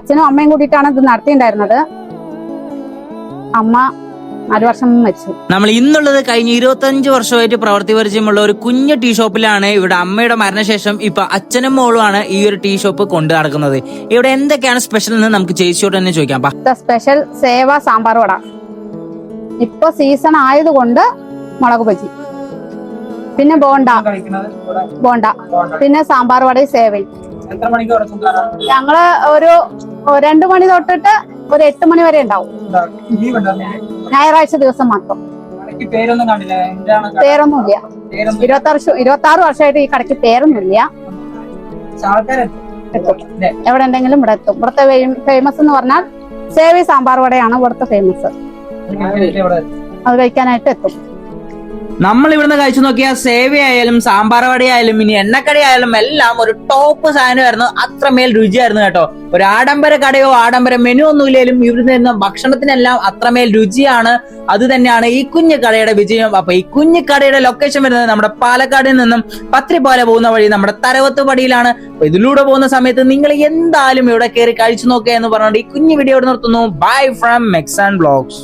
അച്ഛനും അമ്മയും കൂടിയിട്ടാണ് ഇത് നടത്തിയിട്ടുണ്ടായിരുന്നത്. അമ്മ 4 വർഷം വെച്ചു. നമ്മൾ ഇന്നുള്ളത് കഴിഞ്ഞ 25 വർഷമായിട്ട് പ്രവർത്തി പരിചയമുള്ള ഒരു കുഞ്ഞു ടീ ഷോപ്പിലാണ്. ഇവിടെ അമ്മയുടെ മരണശേഷം ഇപ്പൊ അച്ഛനും മോളുമാണ് ഈ ഒരു ടീ ഷോപ്പ് കൊണ്ടു നടക്കുന്നത്. ഇവിടെ എന്തൊക്കെയാണ് സ്പെഷ്യൽ എന്ന് നമുക്ക് ചേച്ചിയോട് തന്നെ ചോദിക്കാം. സ്പെഷ്യൽ സേവ സാമ്പാർ വട. ഇപ്പൊ സീസൺ ആയതുകൊണ്ട് മുളക് ബജി, പിന്നെ ബോണ്ട, പിന്നെ സാമ്പാർ വടയും സേവയും. ഞങ്ങള് ഒരു 2 മണി തൊട്ടിട്ട് ഒരു 8 മണി വരെ ഉണ്ടാവും. ഞായറാഴ്ച ദിവസം മാത്രം. പേരൊന്നുമില്ല. 26 വർഷമായിട്ട് ഈ കടയ്ക്ക് പേരൊന്നുമില്ല. എവിടെ ഉണ്ടെങ്കിലും ഇവിടെ എത്തും. ഇവിടുത്തെ ഫേമസ് എന്ന് പറഞ്ഞാൽ സേവി സാമ്പാർ വടയാണ് ഇവിടുത്തെ ഫേമസ്. അത് കഴിക്കാനായിട്ട് എത്തും. നമ്മൾ ഇവിടുന്ന് കഴിച്ചു നോക്കിയ സേവയായാലും സാമ്പാർ വടയായാലും ഇനി എണ്ണക്കടി ആയാലും എല്ലാം ഒരു ടോപ്പ് സാധനമായിരുന്നു. അത്രമേൽ രുചിയായിരുന്നു കേട്ടോ. ഒരു ആഡംബര കടയോ ആഡംബര മെനു ഒന്നും ഇല്ലെങ്കിലും ഇവിടുന്ന് തരുന്ന ഭക്ഷണത്തിനെല്ലാം അത്രമേൽ രുചിയാണ്. അത് തന്നെയാണ് ഈ കുഞ്ഞു കടയുടെ വിജയം. അപ്പൊ ഈ കുഞ്ഞു കടയുടെ ലൊക്കേഷൻ വരുന്നത് നമ്മുടെ പാലക്കാടിൽ നിന്നും പത്രിപ്പാല പോകുന്ന വഴി നമ്മുടെ തരവത്ത് പടിയിലാണ്. അപ്പൊ ഇതിലൂടെ പോകുന്ന സമയത്ത് നിങ്ങൾ എന്തായാലും ഇവിടെ കയറി കഴിച്ചു നോക്കുക എന്ന് പറഞ്ഞുകൊണ്ട് ഈ കുഞ്ഞു വീഡിയോ നിർത്തുന്നു. Bye from Mex and vlogs.